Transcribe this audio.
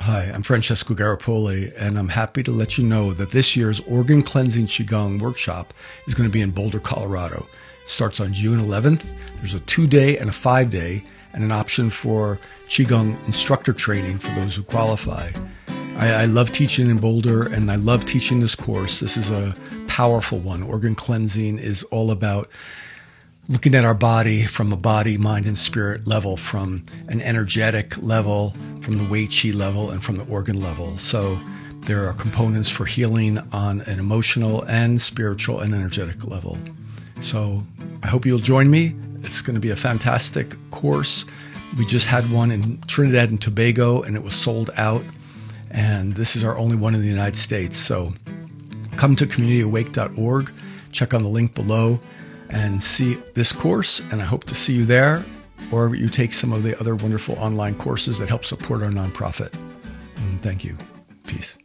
Hi, I'm Francesco Garapoli, and I'm happy to let you know that this year's Organ Cleansing Qigong workshop is going to be in Boulder, Colorado. It starts on June 11th. There's a 2-day and a 5-day, and an option for Qigong instructor training for those who qualify. I love teaching in Boulder, and I love teaching this course. This is a powerful one. Organ cleansing is all about looking at our body from a body, mind, and spirit level, from an energetic level, from the Wei Qi level, and from the organ level. So there are components for healing on an emotional and spiritual and energetic level. So I hope you'll join me. It's going to be a fantastic course. We just had one in Trinidad and Tobago, and it was sold out. And this is our only one in the United States. So come to communityawake.org, check on the link below, and see this course, and I hope to see you there, or you take some of the other wonderful online courses that help support our nonprofit. And thank you. Peace.